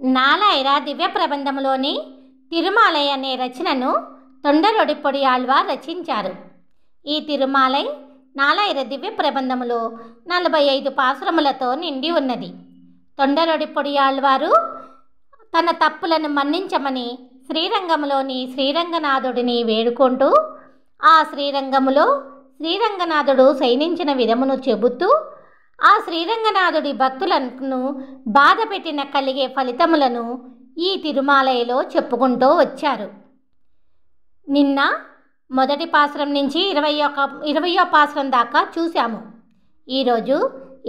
నాలాయిర దివ్య ప్రబంధములోని తిరుమాలై అనే రచనను తొండరొడిపొడి ఆళ్వార్ రచించారు. ఈ తిరుమాలై నాలాయిర దివ్య ప్రబంధములో 45 పాసురములతో నిండి ఉన్నది. తొండరొడిపొడి ఆళ్వారు తన తప్పులను మన్నించమని శ్రీరంగములోని శ్రీరంగనాథుడిని వేడుకుంటూ ఆ శ్రీరంగములో శ్రీరంగనాథుడు శయనించిన విధమును చెబుతూ ఆ శ్రీరంగనాథుడి భక్తులను బాధ పెట్టిన కలిగే ఫలితములను ఈ తిరుమాలయలో చెప్పుకుంటూ వచ్చారు. నిన్న మొదటి పాసురం నుంచి 20వ పాసురం దాకా చూశాము. ఈరోజు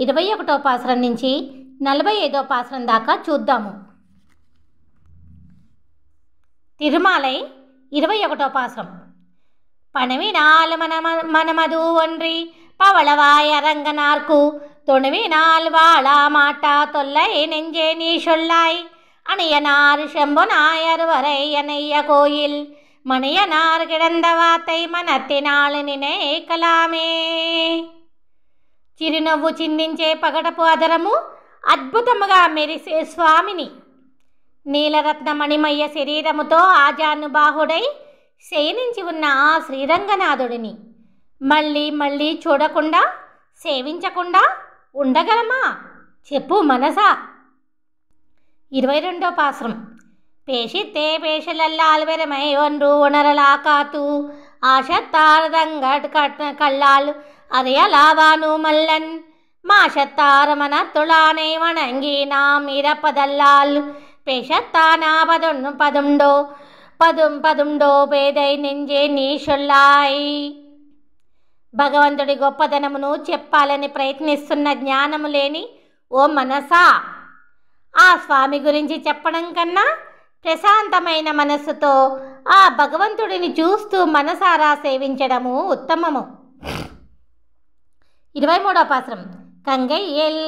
21వ పాసురం నుంచి 45వ పాసురం దాకా చూద్దాము. తిరుమాలై 21వ పాసురం. పణవినాల్ మనమదు ఒండ్రి పవళవాయ రంగనార్కు தொணுவினால் வாழா மாட்டா தொல்லை நெஞ்சே நீ சொல்லாய் அணியனார் செம்பொனாயர் வரை அணைய கோயில் மணியனார் கிடந்த வாத்தை మనத்திనాల్ నినేకలామే. చిరునవ్వు చిందించే పగడపు అదరము అద్భుతముగా మెరిసే స్వామిని నీలరత్నమణిమయ్య శరీరముతో ఆజానుబాహుడై శయనించి ఉన్న ఆ శ్రీరంగనాథుడిని మళ్ళీ మళ్ళీ చూడకుండా సేవించకుండా ఉండగలమా చెప్పు మనసా. 22వ పాసురం. பேசித்தே பேசலல்லால் வெறுமை ஒன்று உணரலா காத்து ஆஷத்தாரதங்கட் கல்லால் அறியலாவானு மல்லன் மாஷத்தார மனத்துளானை வணங்கி நாம் இறப்பதல்லால் பேசத்தானா పదుండో పేదై నెంజే నీ సొల్లాయి. భగవంతుడి గొప్పదనమును చెప్పాలని ప్రయత్నిస్తున్న జ్ఞానము లేని ఓ మనసా, ఆ స్వామి గురించి చెప్పడం కన్నా ప్రశాంతమైన మనస్సుతో ఆ భగవంతుడిని చూస్తూ మనసారా సేవించడము ఉత్తమము. 23వ పాసురం. కంగయ్యేల్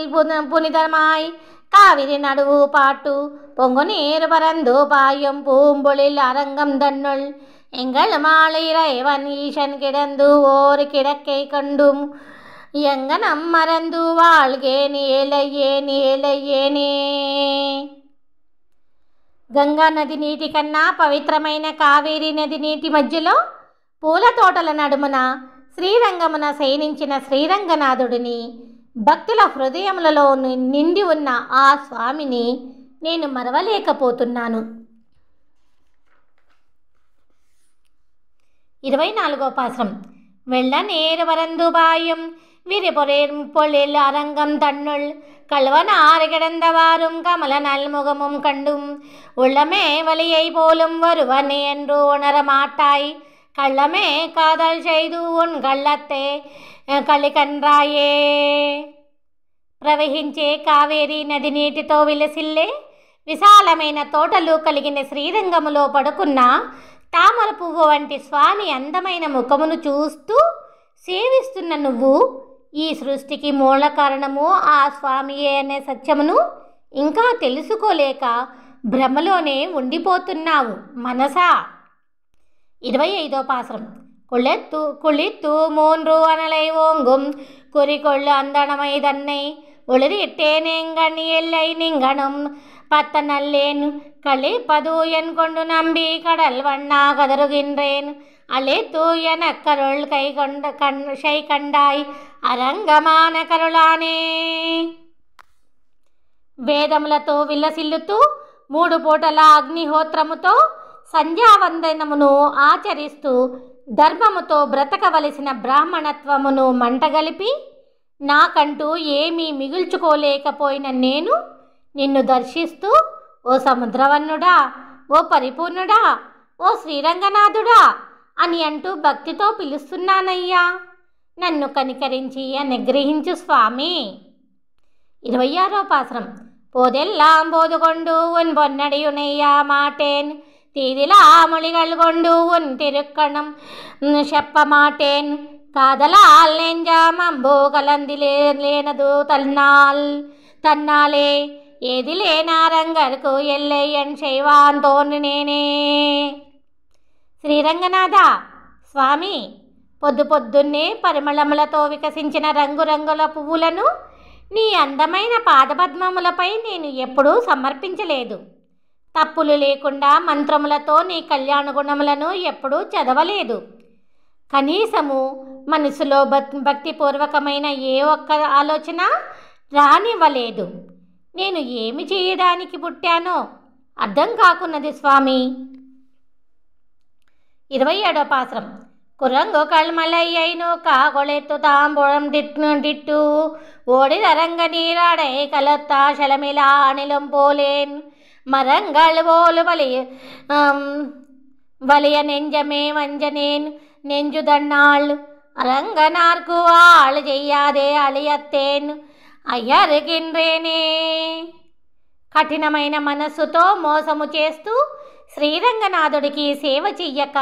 పునితమాయ్ காவிரி நடுவு பாட்டு பொங்கு நீர் பரந்து பாயும் பூம்பொழில் அரங்கம் தன்னுள் எங்கள் மாலை இறைவன் ஈசன் கிடந்து ஓர் கிடக்கை கண்டும் எங்கனம் மறந்து வாழ்கேன் ఏలయ్యేనే. గంగా నది నీటి కన్నా పవిత్రమైన కావేరీ నది నీటి మధ్యలో పూల తోటల నడుమున శ్రీరంగమున శయనించిన శ్రీరంగనాథుడిని భక్తుల హృదయములలో నిండి ఉన్న ఆ స్వామిని నేను మరవలేకపోతున్నాను. 24వ పాసురం. வெள்ள நேர் வரந்து பாயும் விரிபொழில் அரங்கம் தன்னுள் கல்வனாறு கிடந்தவாறும் கமல நல்முகமும் கண்டும் உள்ளமே வலியை போலும் வருவனே என்று உணர மாட்டாய் கள்ளமே காதல் செய்து உன் கள்ளத்தை కలికండ్రాయే. ప్రవహించే కావేరీ నది నీటితో విలసిల్లే విశాలమైన తోటలు కలిగిన శ్రీరంగములో పడుకున్న తామర పువ్వు వంటి స్వామి అందమైన ముఖమును చూస్తూ సేవిస్తున్న నువ్వు ఈ సృష్టికి మూల కారణము ఆ స్వామియే అనే సత్యమును ఇంకా తెలుసుకోలేక భ్రమలోనే ఉండిపోతున్నావు మనసా. 25వ పాసురం. குளித்து 3 அனலை ஓங்கும் குறிக்கொள்ளு அந்தனமை தன்னை ஒளிரிட்டேன் எங்கண் எல்லை நிங்கணும் பத்த நல்லேன் களிப்பது என் கொண்டு நம்பி கடல் வண்ணா கதறுகின்றேன் அழைத்து எனக்கருள் கை కండాయ్ అరంగమాన కరుళానే. వేదములతో విల్లసిల్లుతూ 3 పూటల అగ్నిహోత్రముతో సంధ్యావందనమును ఆచరిస్తూ ధర్మముతో బ్రతకవలసిన బ్రాహ్మణత్వమును మంటగలిపి నాకంటూ ఏమీ మిగుల్చుకోలేకపోయిన నేను నిన్ను దర్శిస్తూ ఓ సముద్రవన్నుడా, ఓ పరిపూర్ణుడా, ఓ శ్రీరంగనాథుడా అని అంటూ భక్తితో పిలుస్తున్నానయ్యా, నన్ను కనికరించి అనుగ్రహించు స్వామి. 26వ పాసురం. போதெல்லாம் போது கொண்டு உன் பொன்னடியுனையா மாட்டேன் தீதிலா மொழிகள் கொண்டு உன் திருக்கணம் செப்ப மாட்டேன் காதலால் நெஞ்சாமம்பு கலந்திலேனது தன்னாலே ఏదిలేనారంగర్కు ఎల్లయ్యన్ శైవాన్ తోన్నేనే. శ్రీరంగనాథ స్వామి, పొద్దున్నే పరిమళములతో వికసించిన రంగురంగుల పువ్వులను నీ అందమైన పాదపద్మములపై నేను ఎప్పుడూ సమర్పించలేదు. తప్పులు లేకుండా మంత్రములతో నీ కళ్యాణ గుణములను ఎప్పుడూ చదవలేదు. కనీసము మనసులో భక్తిపూర్వకమైన ఏ ఒక్క ఆలోచన రానివ్వలేదు. నేను ఏమి చేయడానికి పుట్టానో అర్థం కాకున్నది స్వామి. 27వ పాసురం. కురంగు కల్మలయ్యైను కాగొళెత్తు తాంబూలం డిట్టు ఓడిదరంగ నీరాడై కలత్తా శలమిలా అనిలం పోలేన్ మరంగళ్ పోలు వలియ నెంజమే వంజనేన్ నెంజుదన్నాళ్ళు అరంగనార్కు ఆళ్ళు చెయ్యాదే అళియత్తేన్ అయ్యరుగిన్రేనే. కఠినమైన మనస్సుతో మోసము చేస్తూ శ్రీరంగనాథుడికి సేవ చెయ్యక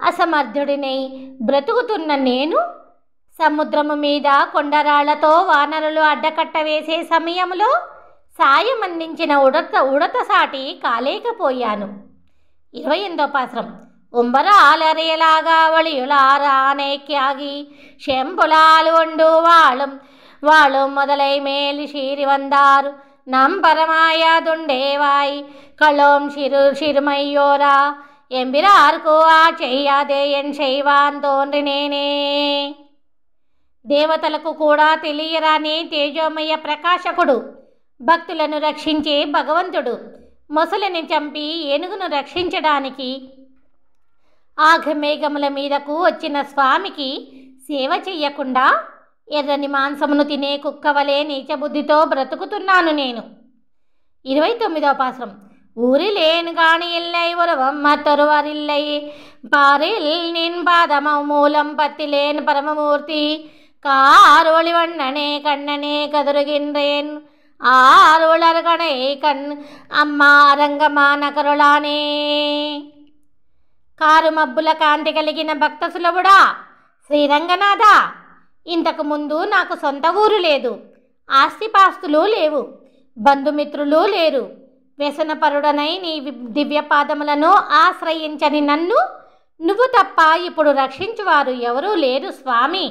అసమర్థుడినై బ్రతుకుతున్న నేను సముద్రము మీద కొండరాళ్లతో వానరులు అడ్డకట్ట వేసే సమయంలో సాయం అందించిన ఉడతసాటి కాలేకపోయాను. 28వ పాసురం. ഉമ്പരാലറിയലാകാ വളിയുളാറാനേക്കാകി ശെമ്പുലാൽ കൊണ്ടു വാളും മുതലൈ മേൽ ശീരി വந்தாరు നമ്പരമായതുണ്ടേവായി കള്ളോം ശിരുമയ്യോരാ ఎంబిరార్కు ఆ చెయ్యాదే ఎన్ శైవాన్ తోన్రినేనే. దేవతలకు కూడా తెలియరాని తేజోమయ ప్రకాశకుడు, భక్తులను రక్షించే భగవంతుడు మొసలిని చంపి ఏనుగును రక్షించడానికి ఆఘమేఘముల మీదకు వచ్చిన స్వామికి సేవ చెయ్యకుండా ఎర్రని మాంసమును తినే కుక్కవలే నీచబుద్ధితో బ్రతుకుతున్నాను నేను. 29వ పాసురం. ఊరిలేను కాని ఇల్లై ఉరవమ్మ తొరువరిల్లై పారిల్ నిన్ పాదమ మూలం పత్తిలేన్ పరమమూర్తి కారోళి వண்ணనే కண்ணనే కదురుగిన్రేన్ ఆరోళర్గణై అమ్మా రంగమా నకరులానే. కారు మబ్బుల కాంతి కలిగిన భక్త సులభుడా శ్రీరంగనాథ, ఇంతకు ముందు నాకు సొంత ఊరు లేదు, ఆస్తిపాస్తులు లేవు, బంధుమిత్రులు లేరు. వ్యసనపరుడనై నీ దివ్య పాదములను ఆశ్రయించని నన్ను నువ్వు తప్ప ఇప్పుడు రక్షించువారు ఎవరూ లేరు స్వామి.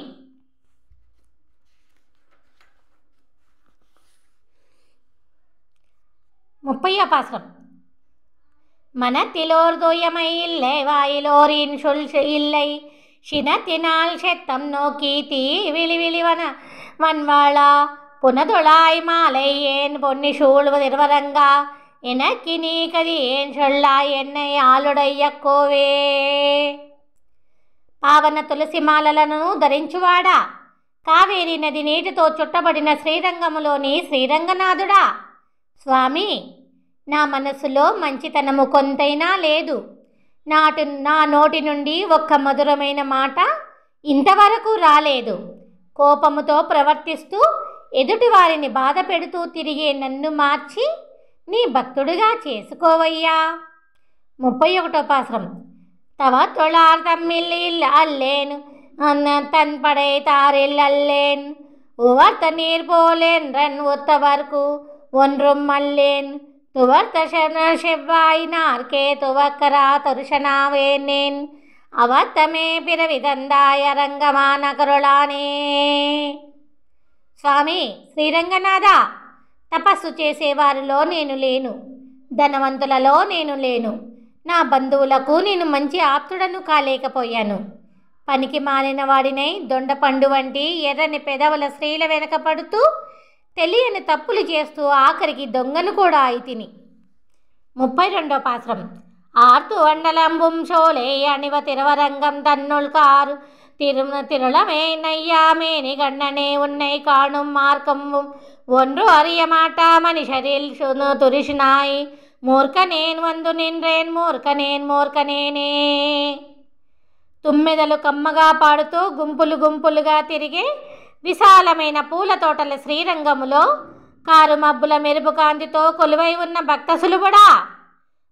30వ పాసురం. மனத்திலோர்துயமை இல்லை வாயிலோரின் சொல் இல்லை சினத்தினால் செத்தம் நோக்கி தீ விழிவிழிவன வன்வாளா புனதுளாய் மாலை ஏன் பொன்னி சூழ்வதிர்வரங்கா எனக்கு நீ கதி ஏன் சொல்லாய் என்னை ఆలుడయ్య కోవే. పావన తులసి మాలలను ధరించువాడా, కావేరీ నది నీటితో చుట్టబడిన శ్రీరంగములోని శ్రీరంగనాథుడా, స్వామి నా మనసులో మంచితనము కొంతైనా లేదు. నా నోటి నుండి ఒక్క మధురమైన మాట ఇంతవరకు రాలేదు. కోపముతో ప్రవర్తిస్తూ ఎదుటివారిని బాధ పెడుతూ తిరిగే నన్ను మార్చి నీ భక్తుడిగా చేసుకోవయ్యా. 31వ పాసురం. తవ తొళార్ తమ్మిల్ అల్లేను తన్ పడై తారిల్ అల్లేన్ ఉవర్త నీర్ పోలేన్ రన్ ఉత్తవర్కు ఒన్రుం మల్లేన్ துவர்த்த செவ்வாய் நார்க்கே துவக்கரா தருஷனாவேனேன் అవత్తమే పిరవిదందాయ రంగమాన కరుళానే. స్వామి శ్రీరంగనాథ, తపస్సు చేసేవారిలో నేను లేను, ధనవంతులలో నేను లేను, నా బంధువులకు నేను మంచి ఆప్తుడను కాలేకపోయాను. పనికి మాలిన వాడినై దొండపండు వంటి ఎర్రని పెదవుల స్త్రీల వెనక పడుతూ తెలియని తప్పులు చేస్తూ ఆఖరికి దొంగను కూడా అయితిని. 32వ పాసురం. ఆర్తు వండలంబుం షోలే అణివ తిరువరంగం తన్నుల్కారు తిరుళమే నయ్యామేని గண்ணనే ఉన్నై కాణుం మార్కంబుం ఒன்று அறிய மாட்டா மனுஷரில் துரிஷினாய் మూర్ఖనేన్ వందు నిన్రేన్ మూర్ఖనేనే. తుమ్మెదలు కమ్మగా పాడుతూ గుంపులు గుంపులుగా తిరిగే విశాలమైన పూల తోటల శ్రీరంగములో కారు మబ్బుల మెరుపు కాంతితో కొలువై ఉన్న భక్త సులభుడా,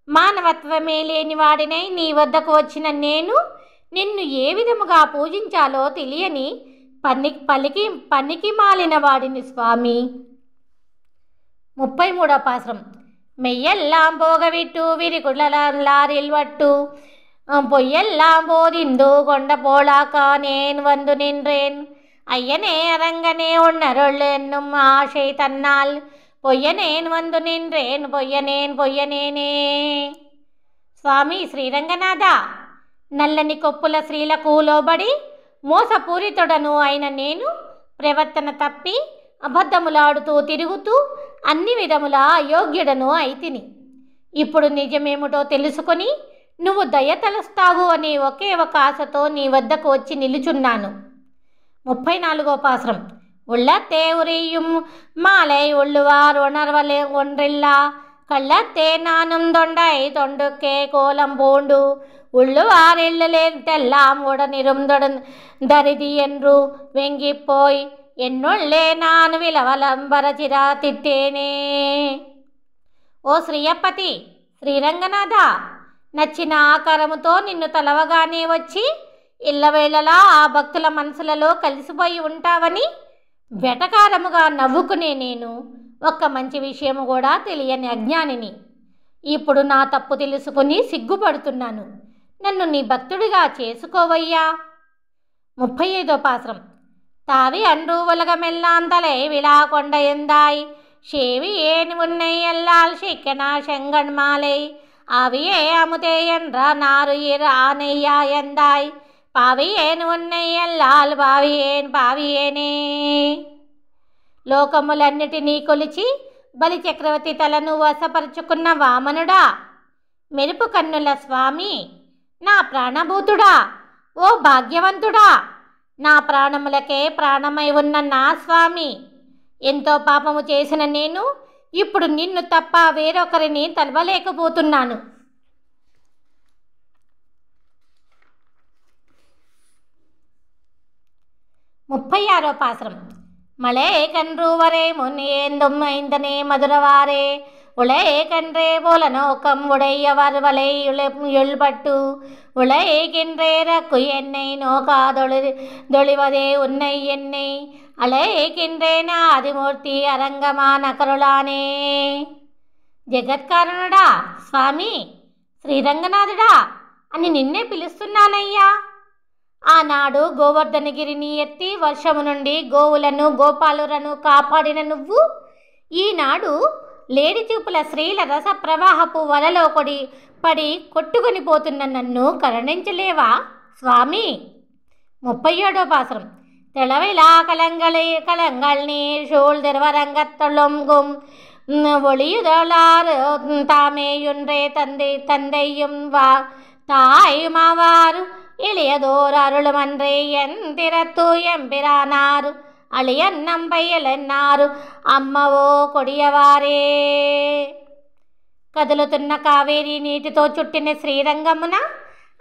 మానవత్వమే లేని వాడినై నీ వద్దకు వచ్చిన నేను నిన్ను ఏ విధముగా పూజించాలో తెలియని పనికి మాలిన వాడిని స్వామి. 33వ పాసురం. మెయ్యెల్లాం పోగవిట్టు విరికుళ్ళలారిల్ వట్టు పొయ్యెల్లాం పోదిందు కొండ పోళాక నేను వందు నిన్రేన్ ஐயனே அரங்கனே உன்னருள் என்னும் ஆசை தன்னால் పొయ్యనేను వందు నిన్రేను పొయ్యనేనే. స్వామి శ్రీరంగనాథ, నల్లని కొప్పుల స్త్రీలకు లోబడి మోసపూరితుడను అయిన నేను ప్రవర్తన తప్పి అబద్ధములాడుతూ తిరుగుతూ అన్ని విధముల అయోగ్యుడను అయితిని. ఇప్పుడు నిజమేమిటో తెలుసుకొని నువ్వు దయ తలుస్తావు అనే ఒకే ఒక ఆశతో నీ వద్దకు వచ్చి నిలుచున్నాను. 34వ పాసురం. உள்ளத்தே உரியும் மாலை உள்ளுவார் உணர்வலே ஒன்றில்லா கள்ளத்தே நானும் தொண்டை தொண்டுக்கே கோலம் பூண்டு உள்ளுவார் இல்லெல்லாம் உடனிரும் தரிதி என்று வெங்கிப்போய் ఎన్నుళ్ళే నాను విలవలంబరచిరా తిట్టేనే. ఓ శ్రీయపతి శ్రీరంగనాథ, నచ్చిన ఆకారముతో నిన్ను తలవగానే వచ్చి ఇళ్ళవేళలా ఆ భక్తుల మనసులలో కలిసిపోయి ఉంటావని వెటకారముగా నవ్వుకునే నేను ఒక్క మంచి విషయము కూడా తెలియని అజ్ఞానిని. ఇప్పుడు నా తప్పు తెలుసుకుని సిగ్గుపడుతున్నాను. నన్ను నీ భక్తుడిగా చేసుకోవయ్యా. 35వ పాసురం. தாவி அன்று உலகமெல்லாம் தலை விழா கொண்ட எந்தாய் சேவி ஏன் உன்னை எல்லால் சிக்கனா செங்கண் மாலை ஆவியே அமுதே என்ற நாருயிர் ஆனையா எந்தாய் పావియేను ఉన్నయ్యల్లాల్ పావియేనే. లోకములన్నిటినీ కొలిచి బలిచక్రవర్తి తలను వశపరుచుకున్న వామనుడా, మెరుపు కన్నుల స్వామి, నా ప్రాణభూతుడా, ఓ భాగ్యవంతుడా, నా ప్రాణములకే ప్రాణమై ఉన్న నా స్వామి, ఎంతో పాపము చేసిన నేను ఇప్పుడు నిన్ను తప్ప వేరొకరిని తలవలేకపోతున్నాను. 36వ పాసురం. மலே கன்று வரை முன் ஏந்தும் ஐந்தனே மதுரவாரே உளே கன்றே போல நோக்கம் உடையவர் வலை எழுபட்டு உழைகின்றே ரக்கு என்னை நோக்காதொழிவதே உன்னை என்னை అలైకిండ్రేనా ఆదిమూర్తి అరంగమాన కరుళానే. జగత్కారణుడా స్వామి శ్రీరంగనాథుడా అని నిన్నే పిలుస్తున్నానయ్యా. ఆనాడు గోవర్ధనగిరిని ఎత్తి వర్షము నుండి గోవులను గోపాలులను కాపాడిన నువ్వు ఈనాడు లేడి చూపుల స్త్రీల రస ప్రవాహపు వలలో పడి కొట్టుకొని పోతున్న నన్ను కరుణించలేవా స్వామి. 37వ పాసురం. తెళవిలా కళంగళ్ நீர் சூழ் திருவரங்கத்தொழுங்கும் ஒளியுதளார் தாமேயுன்றே தந்தையும் தாயுமாவார் இளையதோர் அருளுமன்றே எந்திரத்து எம்பிரானார் అళియన్నం పయ్యలన్నారు అమ్మవో కొడియవారే. కదులుతున్న కావేరీ నీటితో చుట్టిన శ్రీరంగమున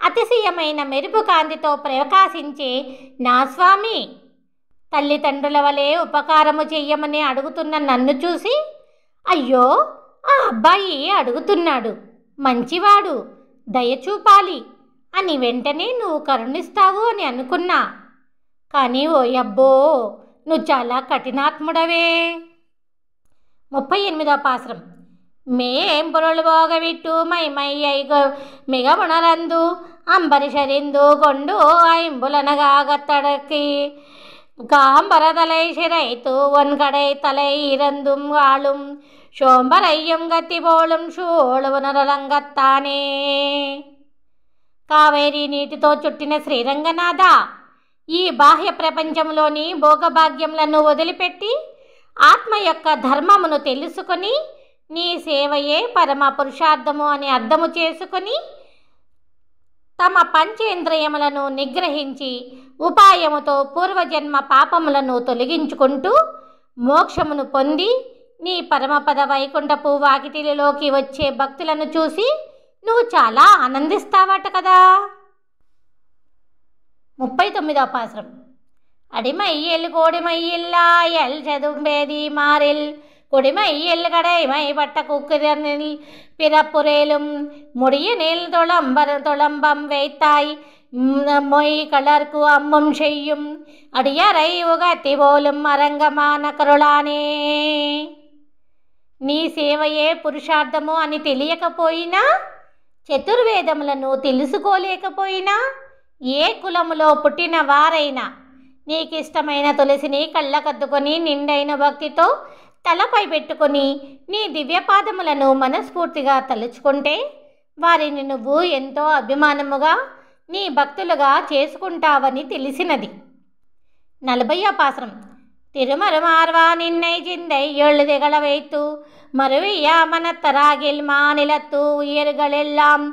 అతిశయమైన మెరుపు కాంతితో ప్రకాశించే నా స్వామి, తల్లిదండ్రుల వలె ఉపకారము చెయ్యమని అడుగుతున్న నన్ను చూసి, అయ్యో ఆ అబ్బాయి అడుగుతున్నాడు, మంచివాడు, దయచూపాలి అని వెంటనే నువ్వు కరుణిస్తావు అని అనుకున్నా. కానీ ఓ అబ్బో, నువ్వు చాలా కఠినాత్ముడవే. 38వ పాసురం. మేం పొరలు పోగవిట్టు మైమయ్యై మిగముణరందు అంబరిషరిందు కొండు ஐம்புலனகாகத்தடக்கி காம்பரதலை சிரைத்து ஒன்கடை தலை இறந்தும் வாழும் சோம்பரையும் கத்தி போலும் షోళునరంగత్తానే. కావేరీ నీటితో చుట్టిన శ్రీరంగనాథ, ఈ బాహ్య ప్రపంచంలోని భోగభాగ్యములను వదిలిపెట్టి ఆత్మ యొక్క ధర్మమును తెలుసుకొని నీ సేవయే పరమ పురుషార్థము అని అర్థము చేసుకొని తమ పంచేంద్రియములను నిగ్రహించి ఉపాయముతో పూర్వజన్మ పాపములను తొలగించుకుంటూ మోక్షమును పొంది నీ పరమపద వైకుంఠపు వాకిటిలోకి వచ్చే భక్తులను చూసి నువ్వు చాలా ఆనందిస్తావట కదా. 39వ పాసురం. అడిమైయల్ కోడిమైయిల్లా ఎల్ చదుంబేది మారిల్ கொடிமையில் கடைமை பட்ட குக்கிரனில் பிறப்புரேலும் முடியனில் தொளம்பம் வைத்தாய் மொய் கலர்க்கு அம்மும் செய்யும் అడియరై ఉగతి పోலும் అరంగమాన కరుళానే. నీ సేవయే పురుషార్థము అని తెలియకపోయినా, చతుర్వేదములను తెలుసుకోలేకపోయినా, ఏ కులములో పుట్టిన వారైనా నీకిష్టమైన తులసిని కళ్ళకద్దుకొని నిండైన భక్తితో తలపై పెట్టుకొని నీ దివ్యపాదములను మనస్ఫూర్తిగా తలుచుకుంటే వారిని నువ్వు ఎంతో అభిమానముగా నీ భక్తులుగా చేసుకుంటావని తెలిసినది. 40వ పాసురం. తిరుమరుమార్వా నిన్నై జిందై எழுதிகள வைத்து மறுவியா மனத்தராகில் மாநிலத்து உயிர்களெல்லாம்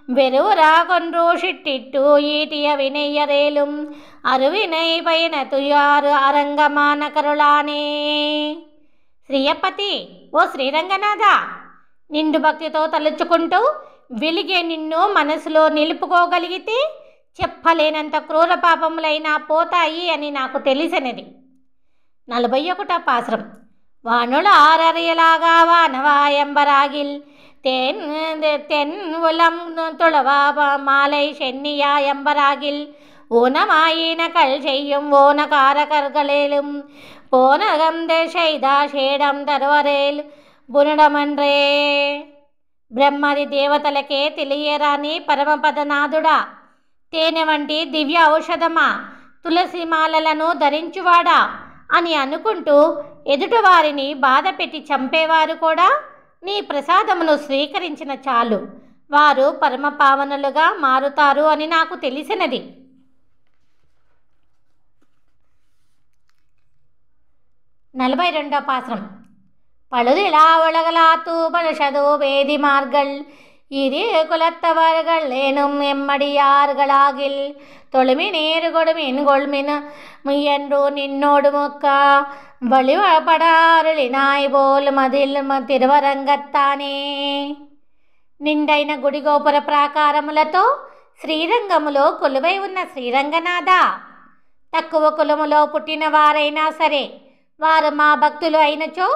வெறுவரா கொன்றூஷிட்டிட்டு ஈட்டிய வினையரேலும் అరువినై పైన తుయారు అరంగమాన కరుళానే. శ్రీయపతి, ఓ శ్రీరంగనాథ, నిండు భక్తితో తలుచుకుంటూ వెలిగే నిన్ను మనసులో నిలుపుకోగలిగితే చెప్పలేనంత క్రూర పాపములైనా పోతాయి అని నాకు తెలిసినది. 41వ పాసురం. వానుల ఆరరియలాగా వానవాయంబరాగిల్ தென் உலம் துளவா மாலை சென்னியா எம்பராகில் ஊனமாயினகள் செய்யும் ஓனகாரகர்களேலும் போனகம் செய்தா షేడం తరువరేల్ బునడమన్రే. బ్రహ్మాది దేవతలకే తెలియరాని పరమపదనాథుడా, తేనె వంటి దివ్య ఔషధమా, తులసి మాలలను ధరించువాడా అని అనుకుంటూ ఎదుటివారిని బాధ పెట్టి చంపేవారు కూడా నీ ప్రసాదమును స్వీకరించిన చాలు వారు పరమపావనులుగా మారుతారు అని నాకు తెలిసినది. 42వ పాసురం. பழுதிலா உலகலாத்து பழுஷதோ வேதி மார்கள் இது குலத்தவர்கள் ஏனும் எம்மடியார்களாகில் தொழுமி நேரு கொடுமின் கொள்மின் முயன்றோ நின்னோடு முக்கா వలిపడారులినాయ్ బోల్ మదిల్ తిరువరంగత్తానే. నిండైన గుడిగోపుర ప్రాకారములతో శ్రీరంగములో కొలువై ఉన్న శ్రీరంగనాథ, తక్కువ కులములో పుట్టిన వారైనా సరే వారు మా భక్తులు అయినచో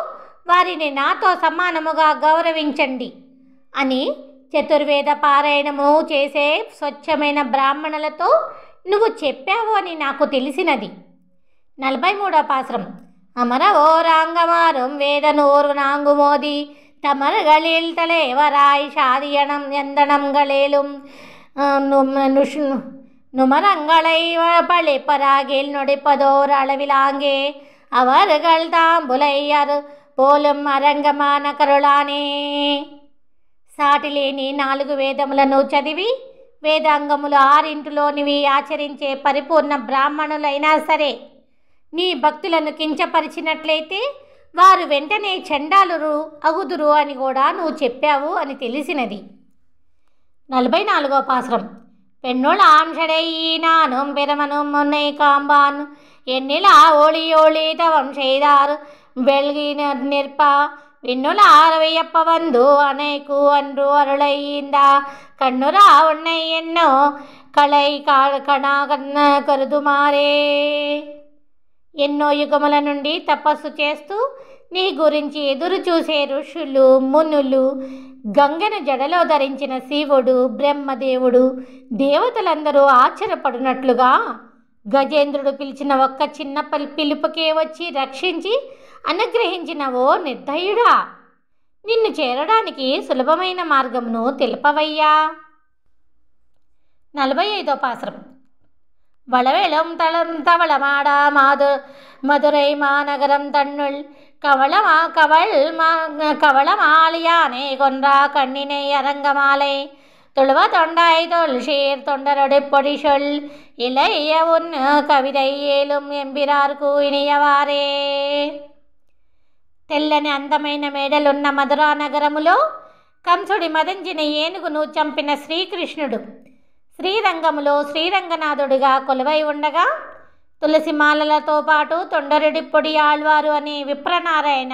వారిని నాతో సమానముగా గౌరవించండి అని చతుర్వేద పారాయణము చేసే స్వచ్ఛమైన బ్రాహ్మణులతో నువ్వు చెప్పావు అని నాకు తెలిసినది. 43వ పాసురం. அமர ஓராங்கமாறும் வேதனூர் நாங்குமோதி தமர்களில் தலைவராய் சாதியனம் எந்தனங்களேலும் நுமரங்களை பழிப்பராகில் நொடிப்பதோர் அளவிலாங்கே அவர்கள் தாம்புலையர் போலும் అరంగమాన కరుళానే. సాటిలేని 4 వేదములను చదివి వేదాంగములు 6 ఆచరించే పరిపూర్ణ బ్రాహ్మణులైనా సరే నీ భక్తులను కించపరిచినట్లయితే వారు వెంటనే చండాలురు అగుదురు అని కూడా నువ్వు చెప్పావు అని తెలిసినది. 44వ పాసురం. పెన్నుల ఆంషడయ్యి నానుం పెరమను మున్నై కాంబాన్ ఎన్నిలా ఓళి ఓళి తవం செய்தார் வெள்கி நிற்ப விண்ணுல ஆரவையப்ப வந்து அணைக்கு அன்று அருளைந்தா கண்ணுரா உன்னை ఎన్నో కళై కణాగన్న కరుదుమారే. ఎన్నో యుగముల నుండి తపస్సు చేస్తూ నీ గురించి ఎదురు చూసే ఋషులు మునులు, గంగను జడలో ధరించిన శివుడు, బ్రహ్మదేవుడు, దేవతలందరూ ఆశ్చర్యపడినట్లుగా గజేంద్రుడు పిలిచిన ఒక్క చిన్న పిలుపుకే వచ్చి రక్షించి అనుగ్రహించిన ఓ నిర్దయుడా, నిన్ను చేరడానికి సులభమైన మార్గమును తెలుపవయ్యా. 45వ పాసురం. வளவெளும் தளம் தவளமாடா மதுரை மாநகரம் தன்னுள் கவளமாளியானே கொன்றா கண்ணினை அரங்கமாலை தொழுவ தொண்டாய் தொல்ஷீர் தொண்டரொடு பொடி சொல் இளைய உன் కవిதை ఏలుం ఎంబిరార్కు ఇనియవారే. తెల్లని అందమైన మేడలున్న మధురా నగరములో కంసుడి మదంచిన ఏనుగును చంపిన శ్రీకృష్ణుడు శ్రీరంగములో శ్రీరంగనాథుడిగా కొలువై ఉండగా తులసిమాలలతో పాటు తొండరెడి పొడి ఆళ్వారు అనే విప్రనారాయణ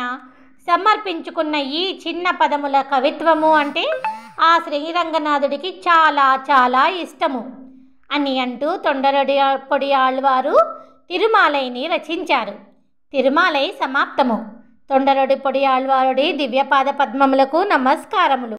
సమర్పించుకున్న ఈ చిన్న పదముల కవిత్వము అంటే ఆ శ్రీరంగనాథుడికి చాలా చాలా ఇష్టము అని అంటూ తొండరెడి పొడి ఆళ్వారు తిరుమాలైని రచించారు. తిరుమాలై సమాప్తము. తొండరెడి పొడి ఆళ్వారుడి దివ్యపాద పద్మములకు నమస్కారములు.